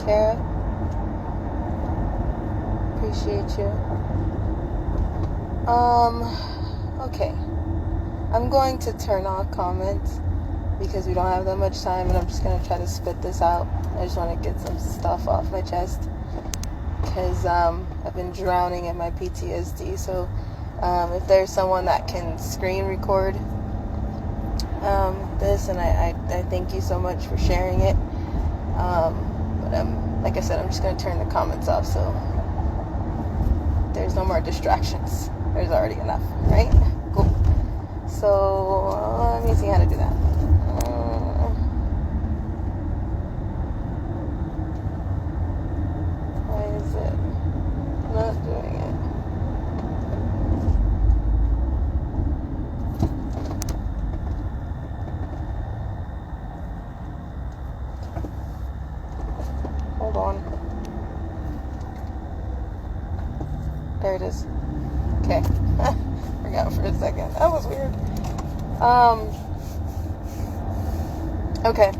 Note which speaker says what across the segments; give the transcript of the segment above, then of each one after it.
Speaker 1: Kara. Appreciate you. Okay. I'm going to turn off comments because we don't have that much time, and I'm just going to try to spit this out. I just want to get some stuff off my chest because I've been drowning in my PTSD. So if there's someone that can screen record this, and I thank you so much for sharing it. But like I said, I'm just going to turn the comments off so there's no more distractions. There's already enough, right? Cool. So let me see how to do that. Why is it not doing it? Hold on. There it is. Okay. Forgot for a second. That was weird. Okay.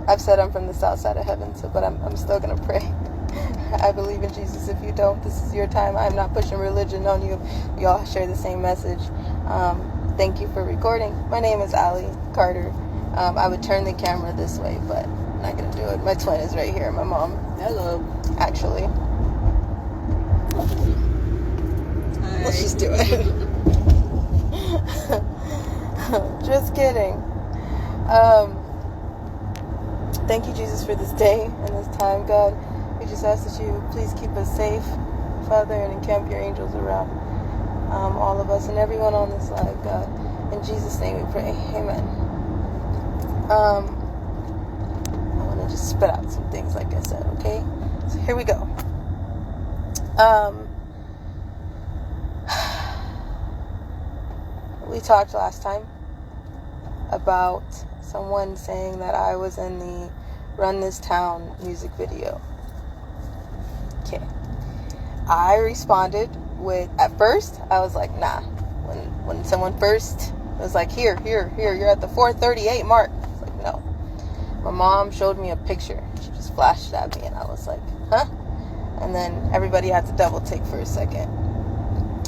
Speaker 1: I've said I'm from the south side of heaven, but I'm still gonna pray. I believe in Jesus. If you don't, this is your time. I'm not pushing religion on you. We all share the same message. Thank you for recording. My name is Allie Carter. I would turn the camera this way, but I'm not gonna do it. My twin is right here. My mom.
Speaker 2: Hello.
Speaker 1: Actually.
Speaker 2: Hi.
Speaker 1: Let's just do it. Just kidding. Thank you, Jesus, for this day and this time, God. We just ask that you please keep us safe, Father, and encamp your angels around all of us and everyone on this live, God. In Jesus' name we pray. Amen. I want to just spit out some things, like I said, okay? So here we go. We talked last time about someone saying that I was in the Run This Town music video. Okay. I responded with, at first, I was like, nah. When someone first was like, here, you're at the 438 mark. I was like, no. My mom showed me a picture. She just flashed it at me, and I was like, huh? And then everybody had to double take for a second.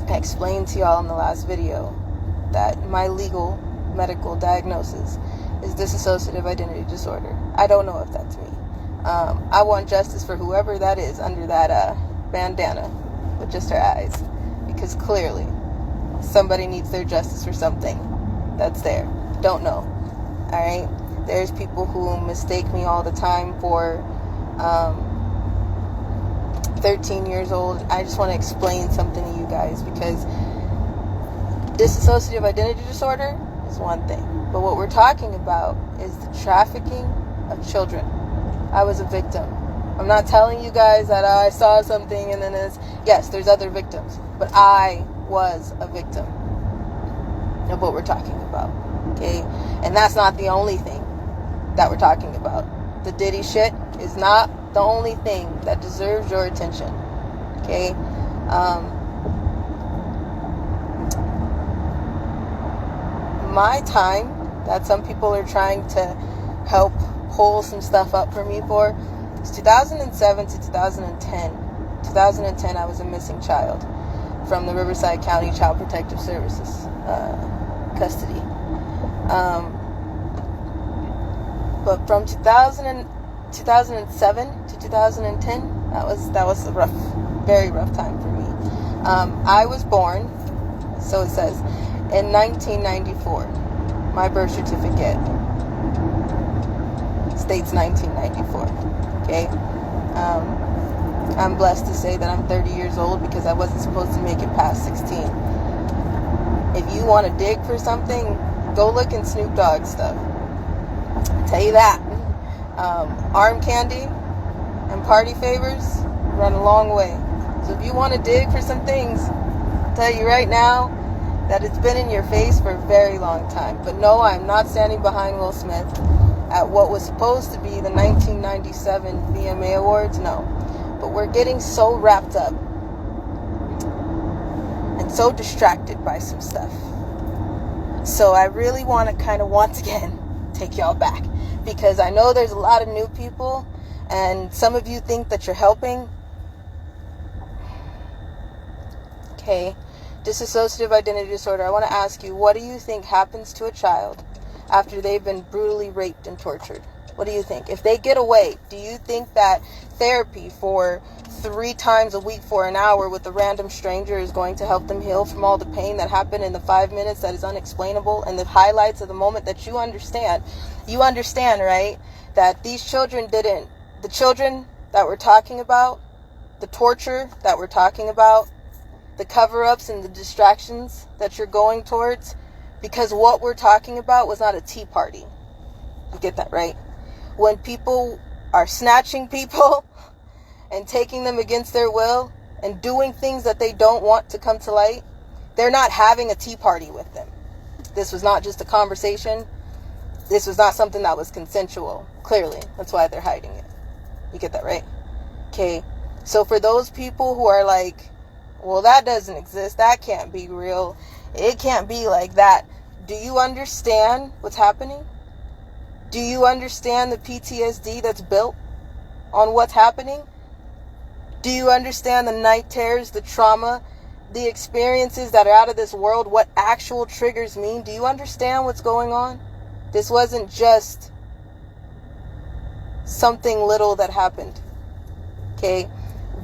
Speaker 1: I explained to y'all in the last video that my legal medical diagnosis is dissociative identity disorder. I don't know if that's me. I want justice for whoever that is under that bandana with just her eyes, because clearly somebody needs their justice for something that's there. Don't know. All right? There's people who mistake me all the time for 13 years old. I just want to explain something to you guys, because dissociative identity disorder is one thing, but what we're talking about is the trafficking of children. I was a victim. I'm not telling you guys that I saw something and then yes, there's other victims, but I was a victim of what we're talking about, okay? And that's not the only thing that we're talking about. The Diddy shit is not the only thing that deserves your attention, okay? My time that some people are trying to help pull some stuff up for me for is 2007 to 2010. 2010, I was a missing child from the Riverside County Child Protective Services custody. But from 2007 to 2010, that was a rough, very rough time for me. I was born, so it says, in 1994. My birth certificate states 1994. Okay? I'm blessed to say that I'm 30 years old because I wasn't supposed to make it past 16. If you want to dig for something, go look in Snoop Dogg's stuff. I'll tell you that. Arm candy and party favors run a long way. So if you want to dig for some things, I'll tell you right now that it's been in your face for a very long time. But no, I'm not standing behind Will Smith at what was supposed to be the 1997 VMA Awards. No. But we're getting so wrapped up and so distracted by some stuff. So I really want to kind of once again take y'all back, because I know there's a lot of new people, and some of you think that you're helping. Okay, dissociative identity disorder. I want to ask you, what do you think happens to a child after they've been brutally raped and tortured? What do you think? If they get away, do you think that therapy for 3 times a week for an hour with a random stranger is going to help them heal from all the pain that happened in the 5 minutes that is unexplainable, and the highlights of the moment that you understand? You understand, right? That these children didn't, the children that we're talking about, the torture that we're talking about, the cover-ups and the distractions that you're going towards, because what we're talking about was not a tea party. You get that, right? When people are snatching people and taking them against their will and doing things that they don't want to come to light, they're not having a tea party with them. This was not just a conversation. This was not something that was consensual. Clearly, that's why they're hiding it. You get that, right? Okay. So for those people who are like, well, that doesn't exist, that can't be real, it can't be like that, do you understand what's happening? Do you understand the PTSD that's built on what's happening? Do you understand the night terrors, the trauma, the experiences that are out of this world, what actual triggers mean? Do you understand what's going on? This wasn't just something little that happened. Okay?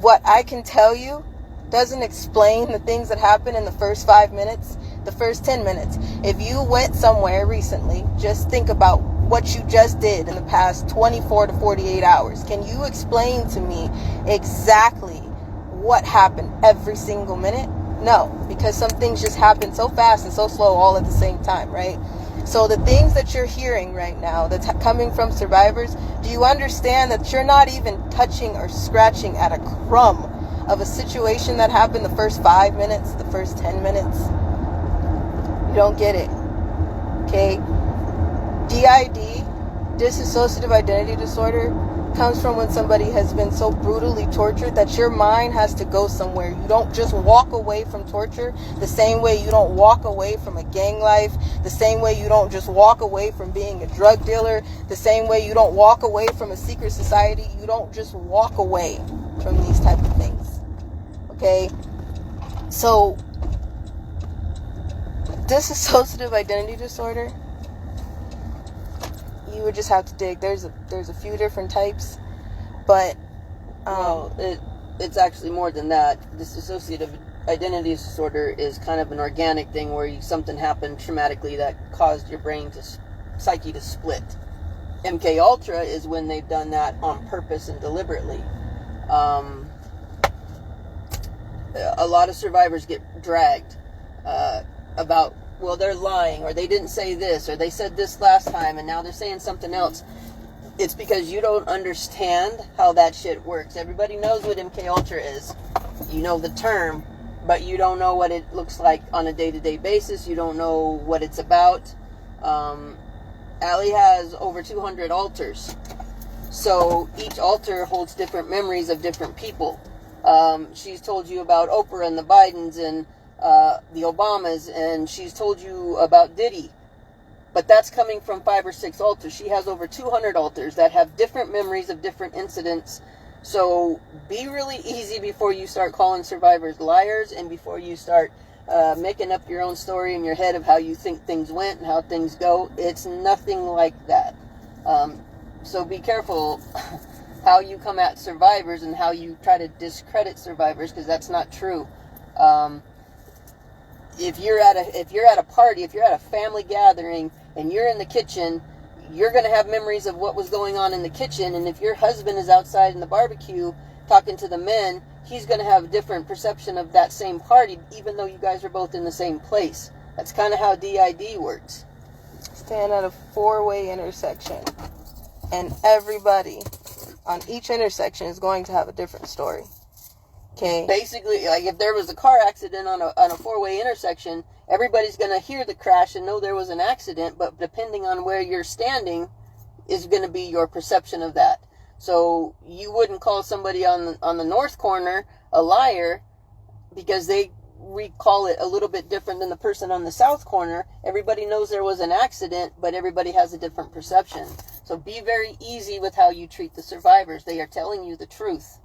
Speaker 1: What I can tell you doesn't explain the things that happen in the first 5 minutes, the first 10 minutes. If you went somewhere recently, just think about what you just did in the past 24 to 48 hours. Can you explain to me exactly what happened every single minute? No, because some things just happen so fast and so slow all at the same time, right? So the things that you're hearing right now that's coming from survivors, do you understand that you're not even touching or scratching at a crumb of a situation that happened the first 5 minutes, the first 10 minutes? You don't get it. Okay? DID, dissociative identity disorder, comes from when somebody has been so brutally tortured that your mind has to go somewhere. You don't just walk away from torture the same way you don't walk away from a gang life, the same way you don't just walk away from being a drug dealer, the same way you don't walk away from a secret society. You don't just walk away from these type of things. Okay? So, dissociative identity disorder, you would just have to dig. There's a few different types, but
Speaker 2: it's actually more than that. Dissociative identity disorder is kind of an organic thing where something happened traumatically that caused your psyche to split. MK Ultra is when they've done that on purpose and deliberately. A lot of survivors get dragged about, well, they're lying, or they didn't say this, or they said this last time, and now they're saying something else. It's because you don't understand how that shit works. Everybody knows what MK Ultra is. You know the term, but you don't know what it looks like on a day-to-day basis. You don't know what it's about. Allie has over 200 altars. So each altar holds different memories of different people. She's told you about Oprah and the Bidens and the Obamas, and she's told you about Diddy. But that's coming from 5 or 6 altars. She has over 200 altars that have different memories of different incidents. So be really easy before you start calling survivors liars, and before you start making up your own story in your head of how you think things went and how things go. It's nothing like that. So be careful how you come at survivors and how you try to discredit survivors, because that's not true. If you're at a party, if you're at a family gathering and you're in the kitchen, you're going to have memories of what was going on in the kitchen. And if your husband is outside in the barbecue talking to the men, he's going to have a different perception of that same party, even though you guys are both in the same place. That's kind of how DID works.
Speaker 1: Stand at a 4-way intersection, and everybody on each intersection is going to have a different story. Okay.
Speaker 2: Basically, like if there was a car accident on a 4-way intersection, everybody's going to hear the crash and know there was an accident, but depending on where you're standing is going to be your perception of that. So you wouldn't call somebody on the north corner a liar because they recall it a little bit different than the person on the south corner. Everybody knows there was an accident, but everybody has a different perception. So be very easy with how you treat the survivors. They are telling you the truth.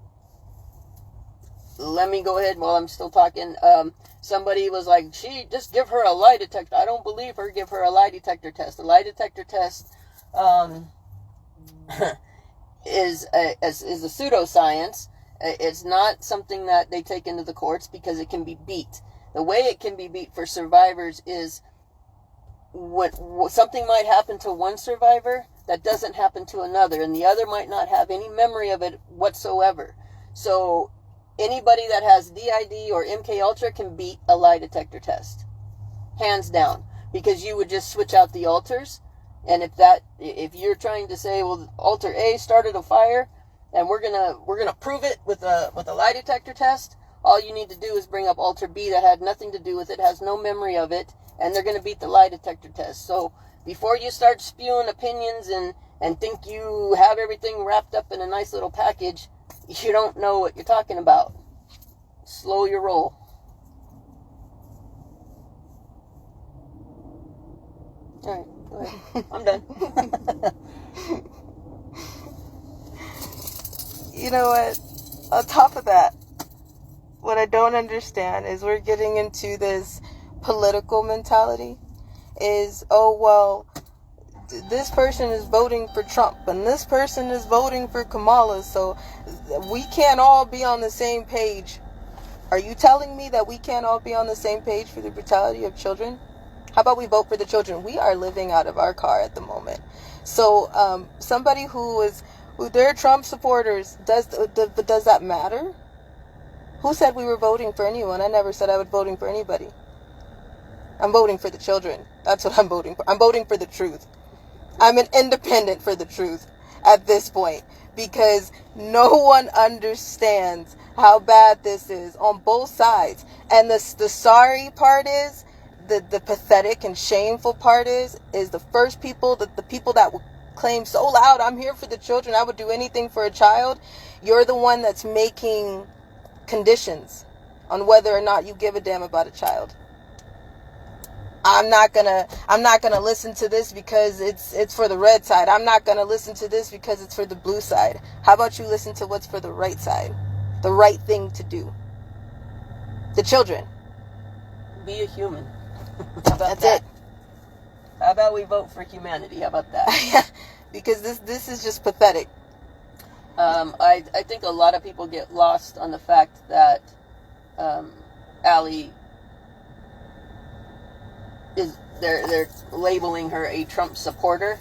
Speaker 2: Let me go ahead while I'm still talking. Somebody was like, just give her a lie detector. I don't believe her. Give her a lie detector test. A lie detector test is a pseudoscience. It's not something that they take into the courts because it can be beat. The way it can be beat for survivors is what something might happen to one survivor that doesn't happen to another, and the other might not have any memory of it whatsoever. So anybody that has DID or MK Ultra can beat a lie detector test, hands down, because you would just switch out the alters. And if you're trying to say, well, alter A started a fire, and we're gonna prove it with a lie detector test, all you need to do is bring up alter B that had nothing to do with it, has no memory of it, and they're gonna beat the lie detector test. So before you start spewing opinions and think you have everything wrapped up in a nice little package, you don't know what you're talking about. Slow your roll. All right. Go ahead. I'm done.
Speaker 1: You know what? On top of that, what I don't understand is we're getting into this political mentality. Is, oh, well, this person is voting for Trump and this person is voting for Kamala, so we can't all be on the same page. Are you telling me that we can't all be on the same page for the brutality of children? How about we vote for the children? We are living out of our car at the moment. So somebody who they're Trump supporters, does that matter? Who said we were voting for anyone? I never said I was voting for anybody. I'm voting for the children. That's what I'm voting for. I'm voting for the truth. I'm an independent for the truth at this point, because no one understands how bad this is on both sides. And the sorry part is, the pathetic and shameful part is the first people, the people that will claim so loud, I'm here for the children, I would do anything for a child. You're the one that's making conditions on whether or not you give a damn about a child. I'm not gonna listen to this because it's for the red side. I'm not gonna listen to this because it's for the blue side. How about you listen to what's for the right side? The right thing to do. The children.
Speaker 2: Be a human. How about that? It. How about we vote for humanity? How about that?
Speaker 1: Because this is just pathetic.
Speaker 2: I think a lot of people get lost on the fact that Allie they're labeling her a Trump supporter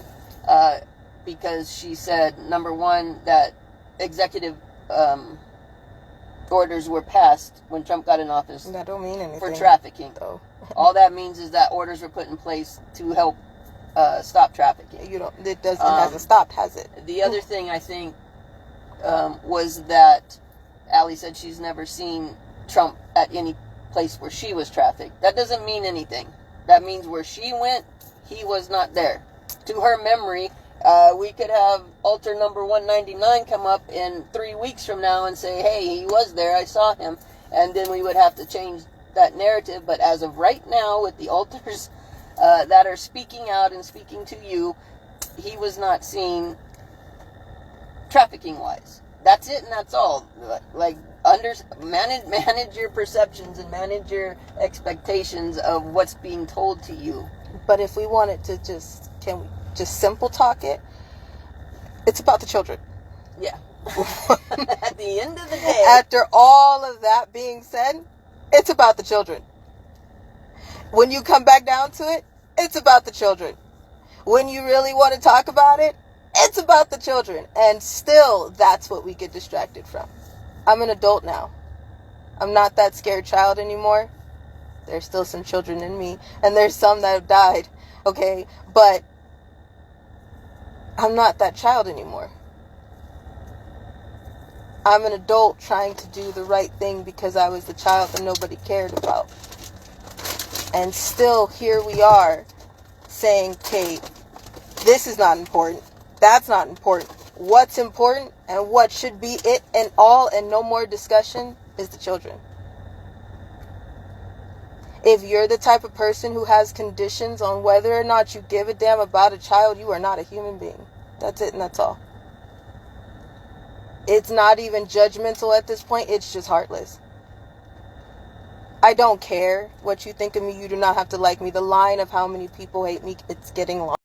Speaker 2: because she said, number one, that executive orders were passed when Trump got in office.
Speaker 1: That don't mean anything
Speaker 2: for trafficking.
Speaker 1: Though.
Speaker 2: All that means is that orders were put in place to help stop trafficking.
Speaker 1: It hasn't stopped, has it?
Speaker 2: The other thing I think was that Allie said she's never seen Trump at any place where she was trafficked. That doesn't mean anything. That means where she went, he was not there. To her memory, we could have alter number 199 come up in 3 weeks from now and say, hey, he was there, I saw him. And then we would have to change that narrative. But as of right now, with the alters that are speaking out and speaking to you, he was not seen trafficking-wise. That's it and that's all. Like, manage your perceptions and manage your expectations of what's being told to you.
Speaker 1: But if we wanted to can we just simple talk it? It's about the children.
Speaker 2: Yeah. At the end of the day.
Speaker 1: After all of that being said, it's about the children. When you come back down to it, it's about the children. When you really want to talk about it, it's about the children. And still, that's what we get distracted from. I'm an adult now. I'm not that scared child anymore. There's still some children in me. And there's some that have died. Okay? But I'm not that child anymore. I'm an adult trying to do the right thing because I was the child that nobody cared about. And still, here we are saying, okay, this is not important. That's not important. What's important and what should be it and all and no more discussion is the children. If you're the type of person who has conditions on whether or not you give a damn about a child, you are not a human being. That's it and that's all. It's not even judgmental at this point. It's just heartless. I don't care what you think of me. You do not have to like me. The line of how many people hate me, it's getting longer.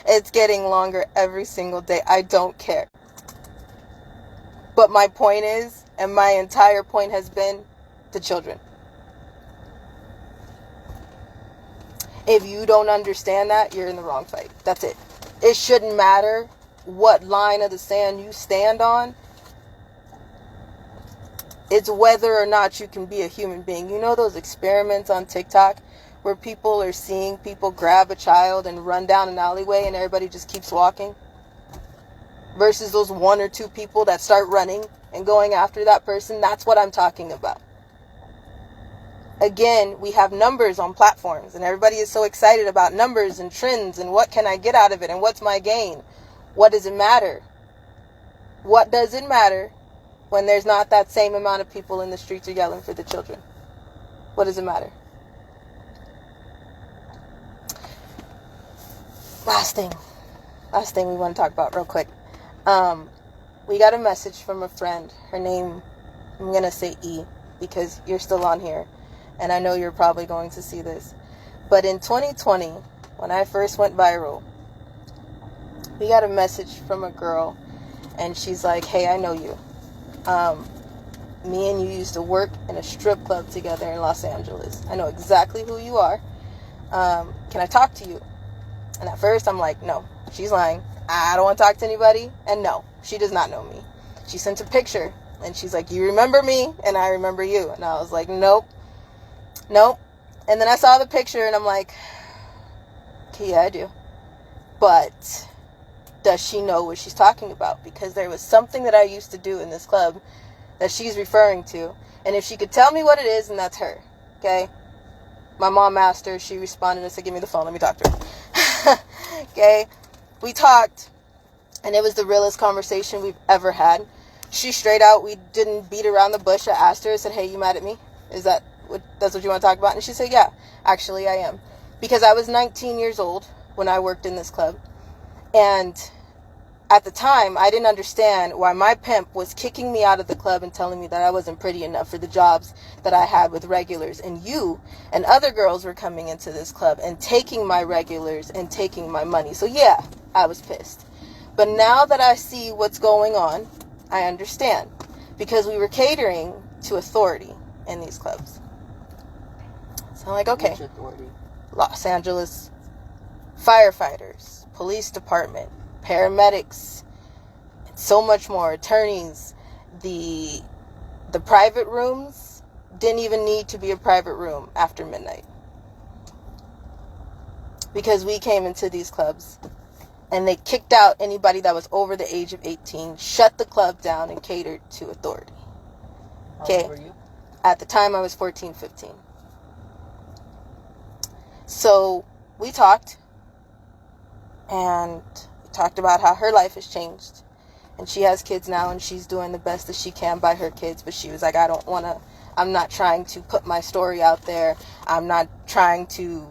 Speaker 1: It's getting longer every single day. I don't care. But my point is, and my entire point has been, the children. If you don't understand that, you're in the wrong fight. That's it. It shouldn't matter what line of the sand you stand on. It's whether or not you can be a human being. You know those experiments on TikTok where people are seeing people grab a child and run down an alleyway and everybody just keeps walking? Versus those one or two people that start running and going after that person. That's what I'm talking about. Again, we have numbers on platforms and everybody is so excited about numbers and trends and what can I get out of it and what's my gain. What does it matter? What does it matter when there's not that same amount of people in the streets are yelling for the children? What does it matter? Last thing we want to talk about real quick. We got a message from a friend. Her name, I'm going to say E because you're still on here and I know you're probably going to see this. But in 2020, when I first went viral, we got a message from a girl and she's like, hey, I know you. Me and you used to work in a strip club together in Los Angeles. I know exactly who you are. Can I talk to you? And at first I'm like, no, she's lying. I don't want to talk to anybody. And no, she does not know me. She sent a picture and she's like, you remember me? And I remember you. And I was like, nope. And then I saw the picture and I'm like, okay, yeah, I do. But does she know what she's talking about? Because there was something that I used to do in this club that she's referring to. And if she could tell me what it is, then that's her. Okay? My mom asked her. She responded and said, give me the phone. Let me talk to her. Okay? We talked. And it was the realest conversation we've ever had. She straight out, we didn't beat around the bush. I asked her, I said, hey, you mad at me? That's what you want to talk about? And she said, yeah, actually I am. Because I was 19 years old when I worked in this club. And at the time, I didn't understand why my pimp was kicking me out of the club and telling me that I wasn't pretty enough for the jobs that I had with regulars. And you and other girls were coming into this club and taking my regulars and taking my money. So yeah, I was pissed. But now that I see what's going on, I understand. Because we were catering to authority in these clubs. So I'm like, okay.
Speaker 2: Which authority?
Speaker 1: Los Angeles firefighters, police department, paramedics, and so much more, attorneys. The private rooms didn't even need to be a private room after midnight. Because we came into these clubs and they kicked out anybody that was over the age of 18, shut the club down, and catered to authority. Okay?
Speaker 2: How old were you?
Speaker 1: At the time I was 14, 15. So we talked and talked about how her life has changed and she has kids now and she's doing the best that she can by her kids, but she was like, I'm not trying to put my story out there. I'm not trying to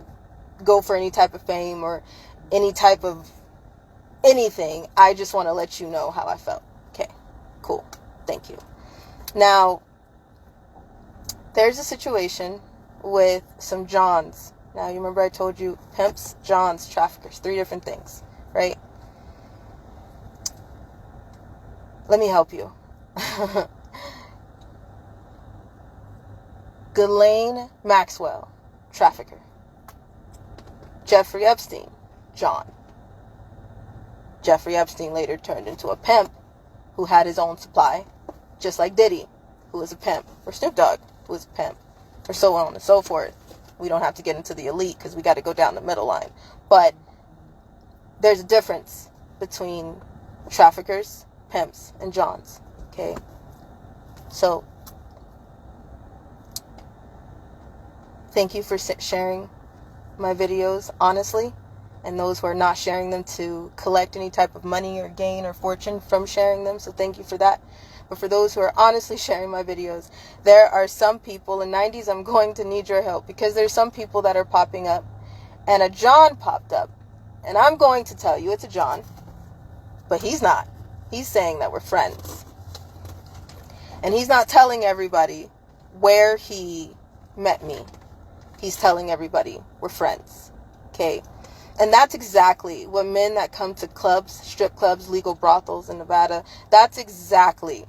Speaker 1: go for any type of fame or any type of anything. I just want to let you know how I felt. Okay, cool. Thank you. Now, there's a situation with some Johns. Now, you remember I told you pimps, Johns, traffickers, 3 different things, right? Let me help you. Ghislaine Maxwell, trafficker. Jeffrey Epstein, John. Jeffrey Epstein later turned into a pimp who had his own supply, just like Diddy, who was a pimp, or Snoop Dogg, who was a pimp, or so on and so forth. We don't have to get into the elite because we got to go down the middle line. But there's a difference between traffickers, pimps, and Johns. Okay? So, thank you for sharing my videos honestly. And those who are not sharing them to collect any type of money or gain or fortune from sharing them. So thank you for that. But for those who are honestly sharing my videos, there are some people, in 90s, I'm going to need your help because there's some people that are popping up. And a John popped up. And I'm going to tell you, it's a John. But he's not. He's saying that we're friends. And he's not telling everybody where he met me. He's telling everybody we're friends. Okay? And that's exactly what men that come to clubs, strip clubs, legal brothels in Nevada, that's exactly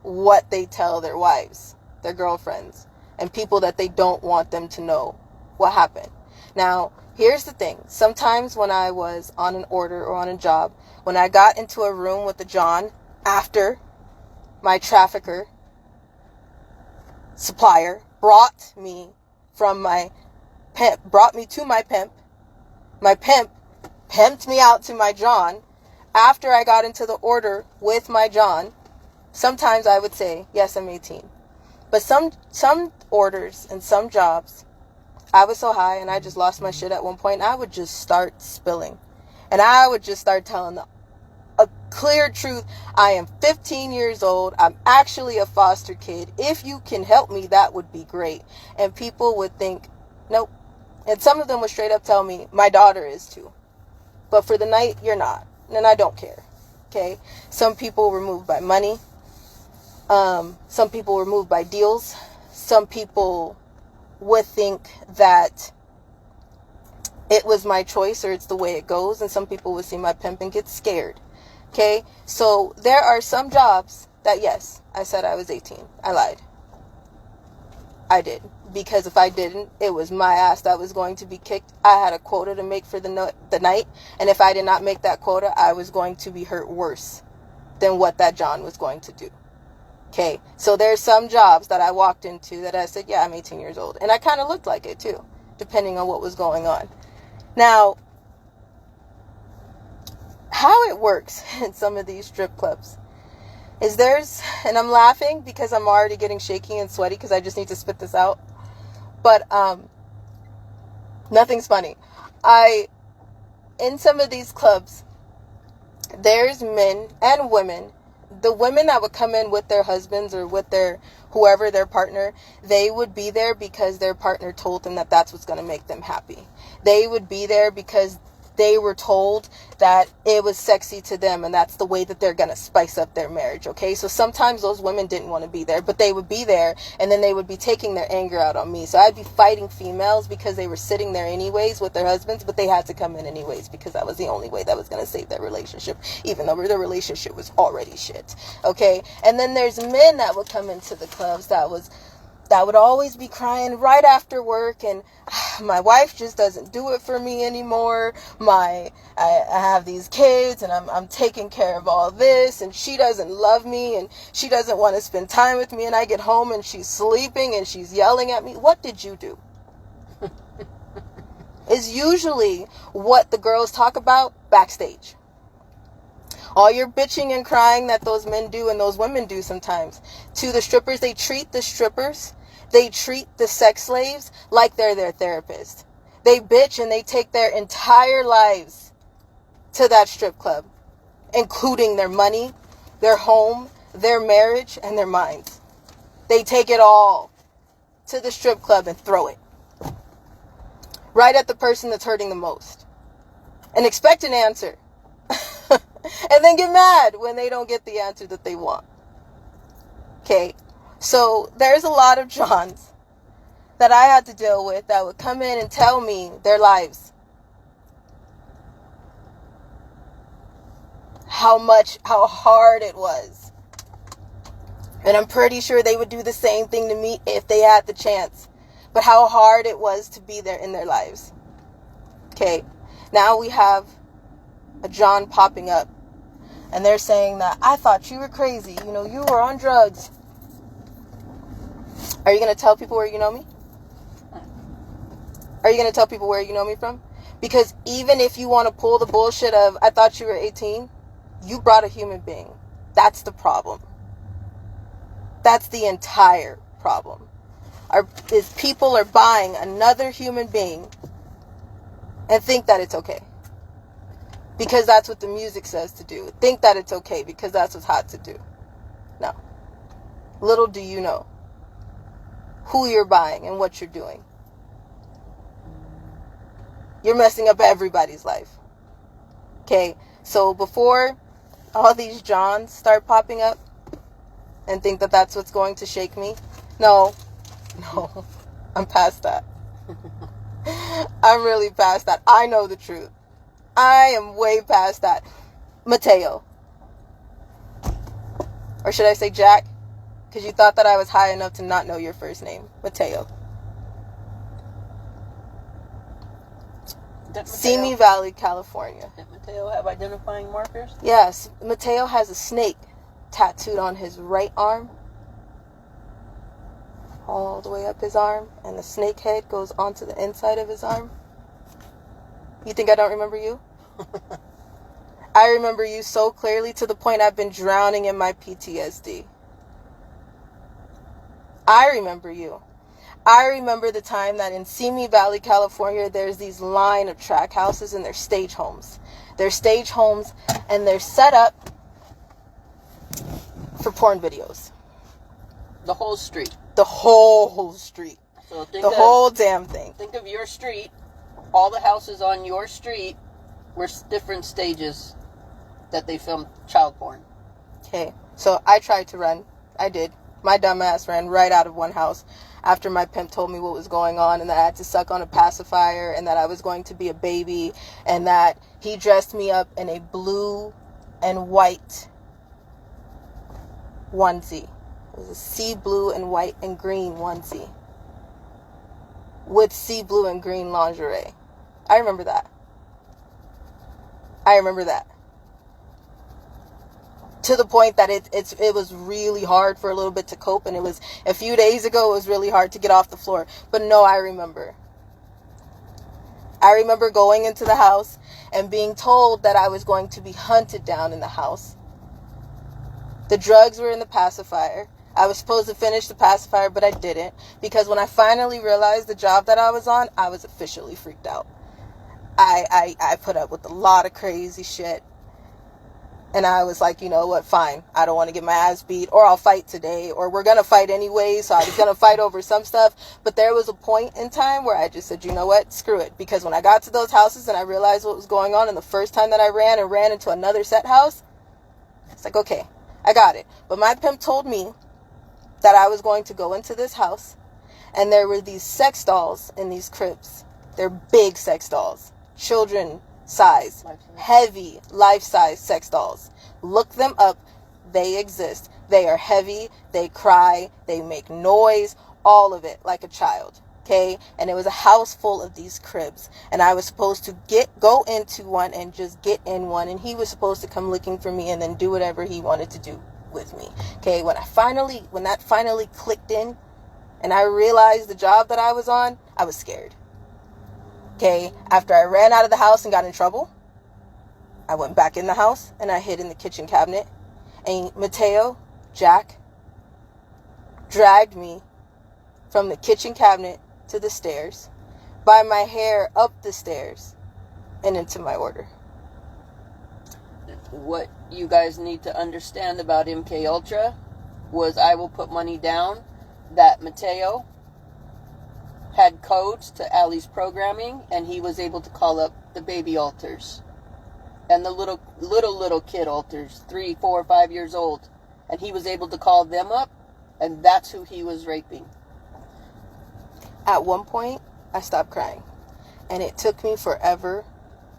Speaker 1: what they tell their wives, their girlfriends, and people that they don't want them to know what happened. Now, here's the thing. Sometimes when I was on an order or on a job, when I got into a room with the John after my trafficker supplier brought me to my pimp, my pimp pimped me out to my John after I got into the order with my John, sometimes I would say, yes, I'm 18. But some orders and some jobs, I was so high and I just lost my shit at one point. I would just start spilling. And I would just start telling a clear truth. I am 15 years old. I'm actually a foster kid. If you can help me, that would be great. And people would think, nope. And some of them would straight up tell me, my daughter is too. But for the night, you're not. And I don't care. Okay? Some people were moved by money. Some people were moved by deals. Some people would think that it was my choice or it's the way it goes. And some people would see my pimp and get scared. Okay? So there are some jobs that, yes, I said I was 18. I lied. I did. Because if I didn't, it was my ass that was going to be kicked. I had a quota to make for the night. And if I did not make that quota, I was going to be hurt worse than what that John was going to do. Okay, so there's some jobs that I walked into that I said, yeah, I'm 18 years old. And I kind of looked like it too, depending on what was going on. Now, how it works in some of these strip clubs is and I'm laughing because I'm already getting shaky and sweaty because I just need to spit this out. But nothing's funny. In some of these clubs, there's men and women. The women that would come in with their husbands or with whoever their partner, they would be there because their partner told them that that's what's going to make them happy. They would be there because they were told that it was sexy to them and that's the way that they're going to spice up their marriage, okay? So sometimes those women didn't want to be there, but they would be there and then they would be taking their anger out on me. So I'd be fighting females because they were sitting there anyways with their husbands, but they had to come in anyways because that was the only way that was going to save their relationship, even though their relationship was already shit, okay? And then there's men that would come into the clubs that would always be crying right after work and my wife just doesn't do it for me anymore. I have these kids and I'm taking care of all this and she doesn't love me and she doesn't want to spend time with me and I get home and she's sleeping and she's yelling at me. What did you do? Is usually what the girls talk about backstage. All your bitching and crying that those men do and those women do sometimes to the strippers, they treat the sex slaves like they're their therapist. They bitch and they take their entire lives to that strip club, including their money, their home, their marriage, and their minds. They take it all to the strip club and throw it right at the person that's hurting the most and expect an answer. And then get mad when they don't get the answer that they want. Okay, so there's a lot of Johns that I had to deal with that would come in and tell me their lives. How hard it was. And I'm pretty sure they would do the same thing to me if they had the chance. But how hard it was to be there in their lives. Okay, now we have a John popping up. And they're saying that, I thought you were crazy. You were on drugs. Are you going to tell people where you know me? Are you going to tell people where you know me from? Because even if you want to pull the bullshit of, I thought you were 18, you brought a human being. That's the problem. That's the entire problem. Is people are buying another human being and think that it's okay. Because that's what the music says to do. Think that it's okay because that's what's hot to do. No. Little do you know who you're buying and what you're doing. You're messing up everybody's life. Okay? So before all these Johns start popping up and think that that's what's going to shake me. No, I'm past that. I'm really past that. I know the truth. I am way past that. Mateo. Or should I say Jack? Because you thought that I was high enough to not know your first name. Mateo. Simi Valley, California.
Speaker 2: Did Mateo have identifying markers?
Speaker 1: Yes. Mateo has a snake tattooed on his right arm. All the way up his arm. And the snake head goes onto the inside of his arm. You think I don't remember you? I remember you so clearly to the point I've been drowning in my PTSD. I remember you. I remember the time that in Simi Valley, California, there's these line of track houses and they're stage homes. They're stage homes and they're set up for porn videos.
Speaker 2: The whole street.
Speaker 1: The whole street.
Speaker 2: So
Speaker 1: whole damn thing.
Speaker 2: Think of your street. All the houses on your street were different stages that they filmed child porn.
Speaker 1: Okay, so I tried to run. I did. My dumb ass ran right out of one house after my pimp told me what was going on and that I had to suck on a pacifier and that I was going to be a baby and that he dressed me up in a blue and white onesie. It was a sea blue and white and green onesie with sea blue and green lingerie. I remember that. To the point that it was really hard for a little bit to cope, and it was a few days ago it was really hard to get off the floor. But no, I remember going into the house and being told that I was going to be hunted down in the house. The drugs were in the pacifier. I was supposed to finish the pacifier, but I didn't, because when I finally realized the job that I was on, I was officially freaked out. I put up with a lot of crazy shit. And I was like, you know what, fine. I don't want to get my ass beat, or I'll fight today, or we're going to fight anyway. So I was going to fight over some stuff. But there was a point in time where I just said, you know what, screw it. Because when I got to those houses and I realized what was going on, and the first time that I ran into another set house, it's like, okay, I got it. But my pimp told me that I was going to go into this house, and there were these sex dolls in these cribs. They're big sex dolls. Children size, heavy, life-size sex dolls. Look them up. They exist. They are heavy. They cry. They make noise. All of it, like a child. Okay? And it was a house full of these cribs. And I was supposed to go into one and just get in one. And he was supposed to come looking for me and then do whatever he wanted to do with me. Okay? When that finally clicked in and I realized the job that I was on, I was scared. Okay, after I ran out of the house and got in trouble, I went back in the house and I hid in the kitchen cabinet. And Mateo, Jack, dragged me from the kitchen cabinet to the stairs, by my hair up the stairs, and into my order.
Speaker 2: What you guys need to understand about MK Ultra was, I will put money down that Mateo had codes to Allie's programming, and he was able to call up the baby alters and the little kid alters, 3, 4, 5 years old, and he was able to call them up, and that's who he was raping.
Speaker 1: At one point, I stopped crying, and it took me forever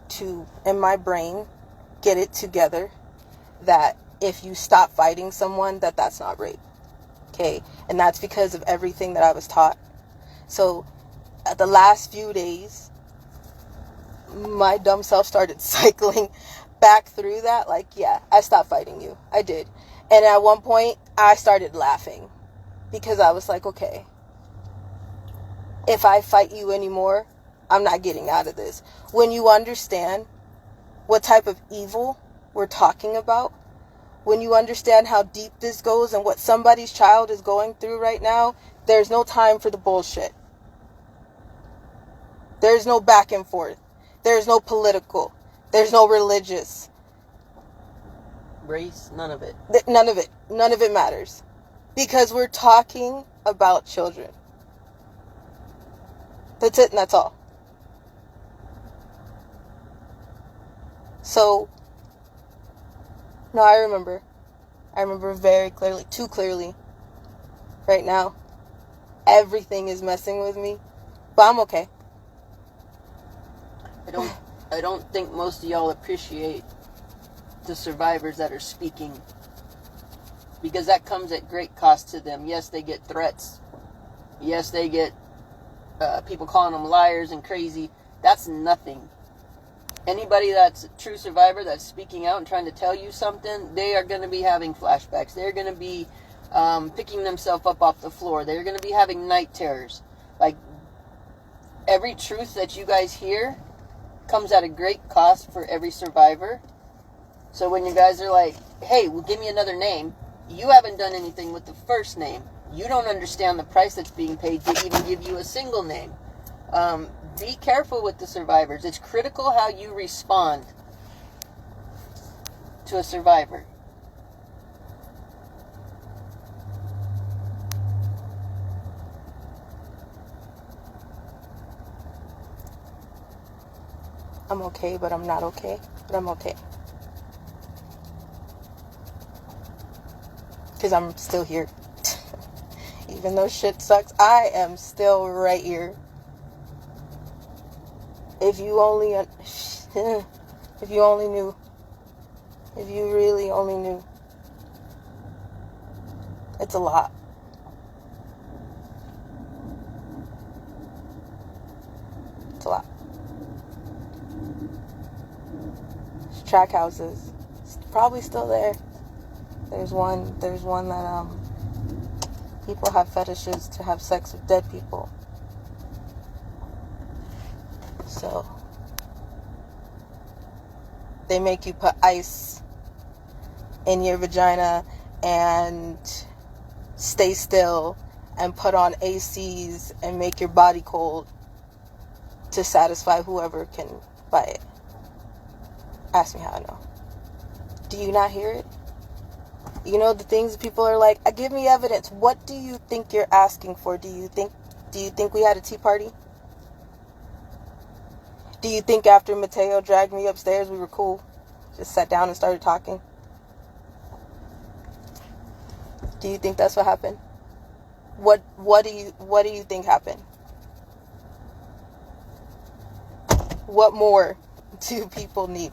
Speaker 1: to, in my brain, get it together that if you stop fighting someone, that's not rape. Okay, and that's because of everything that I was taught. So, at the last few days, my dumb self started cycling back through that. Like, yeah, I stopped fighting you. I did. And at one point, I started laughing. Because I was like, okay, if I fight you anymore, I'm not getting out of this. When you understand what type of evil we're talking about, when you understand how deep this goes and what somebody's child is going through right now, there's no time for the bullshit. There's no back and forth. There's no political. There's no religious.
Speaker 2: Race, none of it.
Speaker 1: None of it. None of it matters. Because we're talking about children. That's it and that's all. So, No, I remember. I remember very clearly, too clearly. Right now, everything is messing with me, but I'm okay.
Speaker 2: I don't think most of y'all appreciate the survivors that are speaking, because that comes at great cost to them. Yes, they get threats. Yes, they get people calling them liars and crazy. That's nothing. Anybody that's a true survivor that's speaking out and trying to tell you something, they are going to be having flashbacks. They're going to be picking themselves up off the floor. They're going to be having night terrors. Like, every truth that you guys hear comes at a great cost for every survivor. So when you guys are like, hey, well, give me another name, you haven't done anything with the first name. You don't understand the price that's being paid to even give you a single name. Be careful with the survivors. It's critical how you respond to a survivor.
Speaker 1: I'm okay, but I'm not okay. But I'm okay. Because I'm still here. Even though shit sucks, I am still right here. If you only knew. If you really only knew. It's a lot. It's a lot. Track houses. It's probably still there. There's one that people have fetishes to have sex with dead people. So they make you put ice in your vagina and stay still and put on ACs and make your body cold to satisfy whoever can buy it. Ask me how I know. Do you not hear it? You know, the things that people are like, give me evidence. What do you think you're asking for? Do you think we had a tea party? Do you think after Mateo dragged me upstairs we were cool? Just sat down and started talking? Do you think that's what happened? What do you think happened? What more do people need?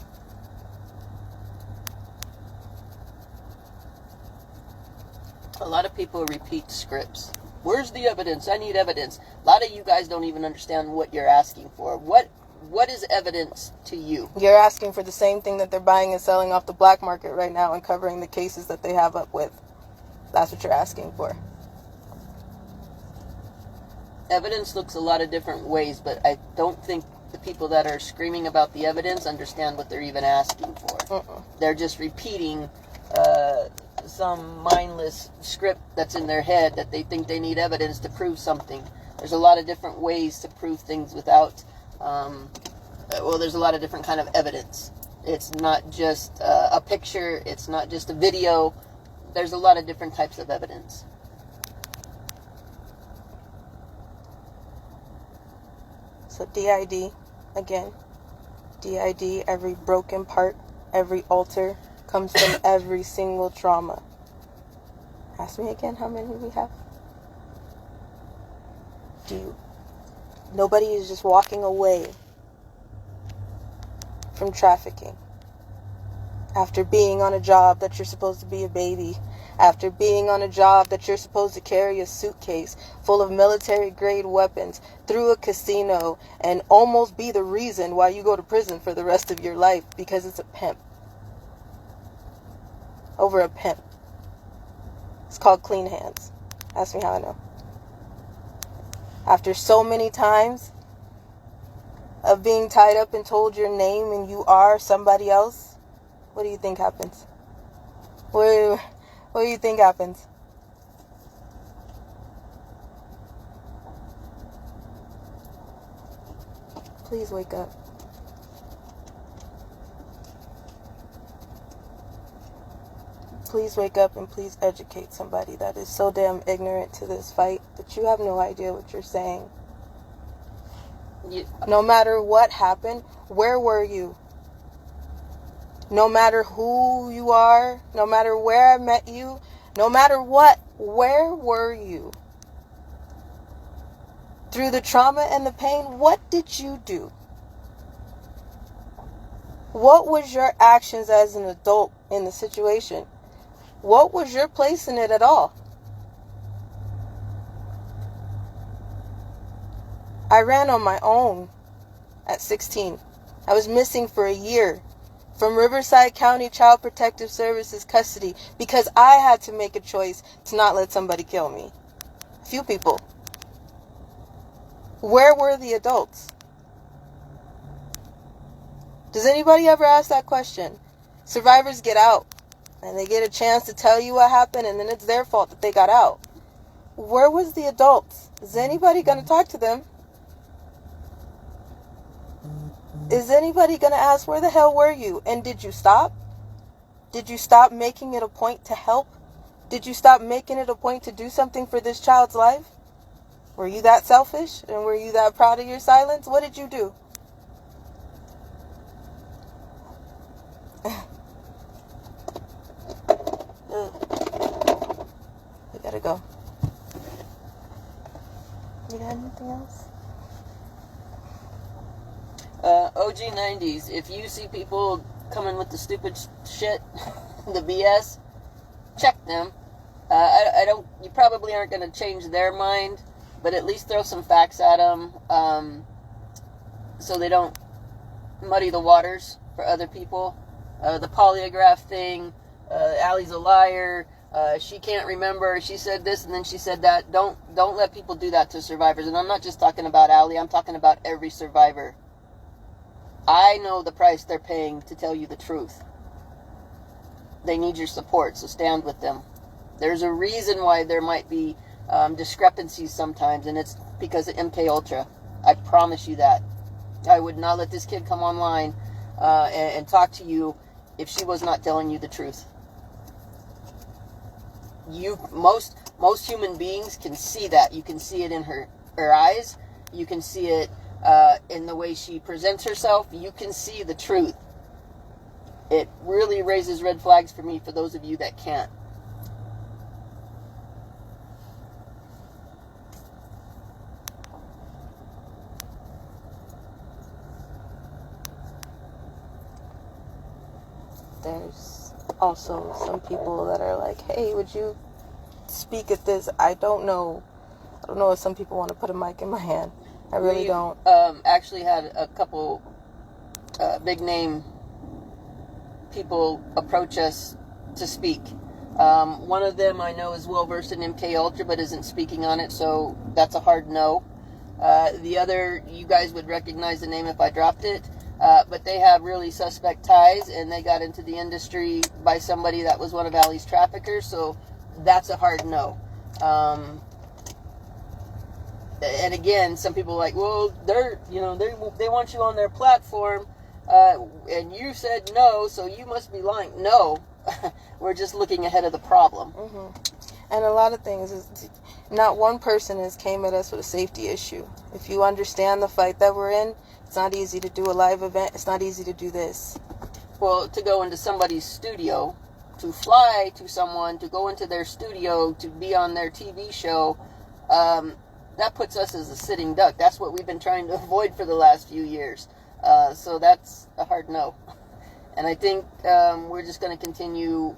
Speaker 2: A lot of people repeat scripts. Where's the evidence? I need evidence. A lot of you guys don't even understand what you're asking for. What is evidence to you?
Speaker 1: You're asking for the same thing that they're buying and selling off the black market right now and covering the cases that they have up with. That's what you're asking for.
Speaker 2: Evidence looks a lot of different ways, but I don't think the people that are screaming about the evidence understand what they're even asking for. They're just repeating some mindless script that's in their head that they think they need evidence to prove something. There's a lot of different ways to prove things without, there's a lot of different kind of evidence. It's not just a picture, it's not just a video. There's a lot of different types of evidence.
Speaker 1: So DID, again, DID, every broken part, every altar comes from every single trauma. Ask me again how many we have. Nobody is just walking away from trafficking. After being on a job that you're supposed to be a baby. After being on a job that you're supposed to carry a suitcase full of military-grade weapons through a casino and almost be the reason why you go to prison for the rest of your life because it's a pimp. Over a pimp. It's called clean hands. Ask me how I know. After so many times of being tied up and told your name and you are somebody else, what do you think happens? What do you think happens? Please wake up. Please wake up and please educate somebody that is so damn ignorant to this fight that you have no idea what you're saying. No matter what happened, where were you? No matter who you are, no matter where I met you, no matter what, where were you? Through the trauma and the pain, what did you do? What was your actions as an adult in the situation? What was your place in it at all? I ran on my own at 16. I was missing for a year from Riverside County Child Protective Services custody because I had to make a choice to not let somebody kill me. A few people. Where were the adults? Does anybody ever ask that question? Survivors get out and they get a chance to tell you what happened, and then it's their fault that they got out. Where was the adults? Is anybody going to talk to them? Is anybody going to ask, where the hell were you? And did you stop? Did you stop making it a point to help? Did you stop making it a point to do something for this child's life? Were you that selfish? And were you that proud of your silence? What did you do? We gotta go. You got anything else?
Speaker 2: OG 90s, if you see people coming with the stupid shit, the BS, check them. You probably aren't going to change their mind, but at least throw some facts at them, so they don't muddy the waters for other people. The polygraph thing, Allie's a liar, she can't remember, she said this and then she said that. Don't let people do that to survivors. And I'm not just talking about Allie, I'm talking about every survivor. I know the price they're paying to tell you the truth. They need your support, so stand with them. There's a reason why there might be discrepancies sometimes, and it's because of MK Ultra. I promise you that. I would not let this kid come online and talk to you if she was not telling you the truth. Most human beings can see that. You can see it in her eyes. You can see it in the way she presents herself. You can see the truth. It really raises red flags for me, for those of you that can't.
Speaker 1: There's also some people that are like, hey, would you speak at this? I don't know if some people want to put a mic in my hand. I really don't.
Speaker 2: Actually had a couple big name people approach us to speak. One of them I know is well versed in MK Ultra but isn't speaking on it, so that's a hard no. The other, you guys would recognize the name if I dropped it, but they have really suspect ties, and they got into the industry by somebody that was one of Allie's traffickers, so that's a hard no. And again, some people are like, well, they want you on their platform, and you said no, so you must be lying. No, we're just looking ahead of the problem.
Speaker 1: Mm-hmm. And a lot of things is not one person has came at us with a safety issue. If you understand the fight that we're in, it's not easy to do a live event. It's not easy to do this.
Speaker 2: Well, to go into somebody's studio, to fly to someone, to go into their studio, to be on their TV show, that puts us as a sitting duck. That's what we've been trying to avoid for the last few years. So that's a hard no. And I think we're just going to continue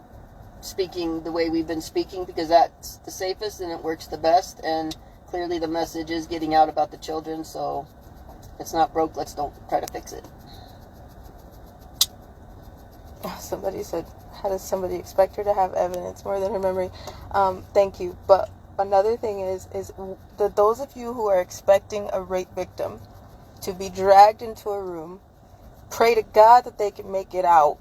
Speaker 2: speaking the way we've been speaking, because that's the safest and it works the best. And clearly the message is getting out about the children. So it's not broke. Let's don't try to fix it.
Speaker 1: Somebody said, how does somebody expect her to have evidence more than her memory? Thank you. But another thing is that those of you who are expecting a rape victim to be dragged into a room, pray to God that they can make it out,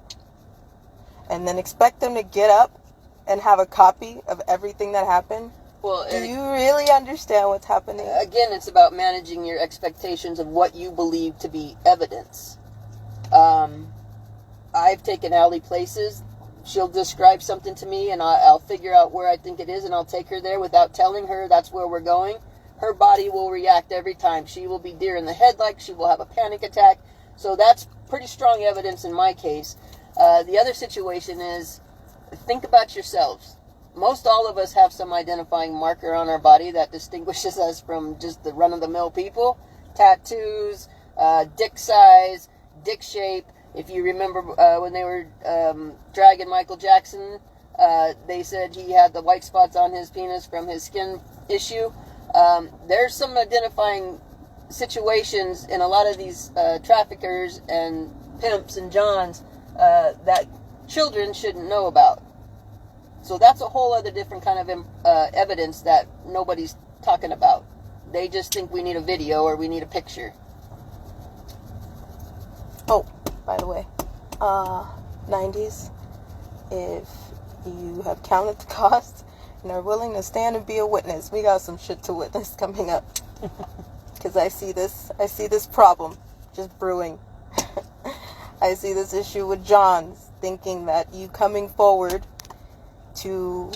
Speaker 1: and then expect them to get up and have a copy of everything that happened.
Speaker 2: Well,
Speaker 1: do you really understand what's happening?
Speaker 2: Again, it's about managing your expectations of what you believe to be evidence. I've taken Allie places. She'll describe something to me, and I'll figure out where I think it is, and I'll take her there without telling her that's where we're going. Her body will react every time. She will be deer in the headlights. She will have a panic attack. So that's pretty strong evidence in my case. The other situation is, think about yourselves. Most all of us have some identifying marker on our body that distinguishes us from just the run-of-the-mill people. Tattoos, dick size, dick shape. If you remember when they were dragging Michael Jackson, they said he had the white spots on his penis from his skin issue. There's some identifying situations in a lot of these traffickers and pimps and johns that children shouldn't know about. So that's a whole other different kind of evidence that nobody's talking about. They just think we need a video or we need a picture.
Speaker 1: Oh, by the way, 90s, if you have counted the cost and are willing to stand and be a witness, we got some shit to witness coming up. Because I see this problem just brewing. I see this issue with Johns, thinking that you coming forward to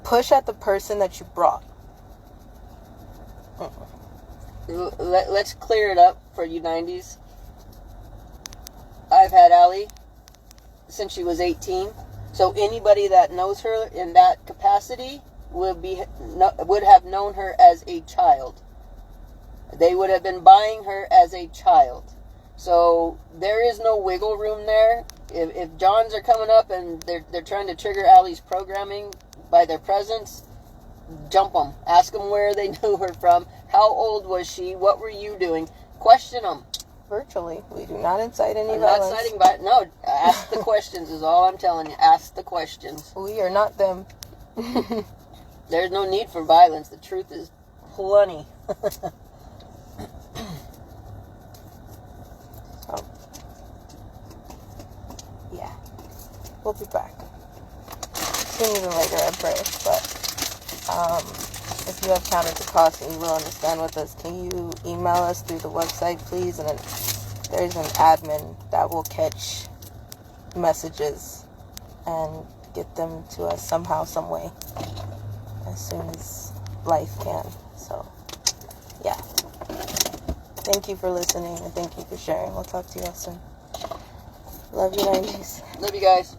Speaker 1: push at the person that you brought.
Speaker 2: Let's clear it up for you 90s. I've had Allie since she was 18. So anybody that knows her in that capacity would have known her as a child. They would have been buying her as a child. So there is no wiggle room there. If Johns are coming up and they're trying to trigger Allie's programming by their presence, jump them. Ask them where they knew her from. How old was she? What were you doing? Question them.
Speaker 1: Virtually. We do not incite any
Speaker 2: I'm
Speaker 1: violence.
Speaker 2: not inciting no, ask the questions is all I'm telling you. Ask the questions.
Speaker 1: We are not them.
Speaker 2: There's no need for violence. The truth is plenty.
Speaker 1: So, yeah. We'll be back. Sooner than later, I pray. But, if you have counted the cost and you will understand with us, can you email us through the website, please? And then there's an admin that will catch messages and get them to us somehow, some way, as soon as life can. So, yeah. Thank you for listening and thank you for sharing. We'll talk to you all soon. Love you, 90s.
Speaker 2: Love you guys.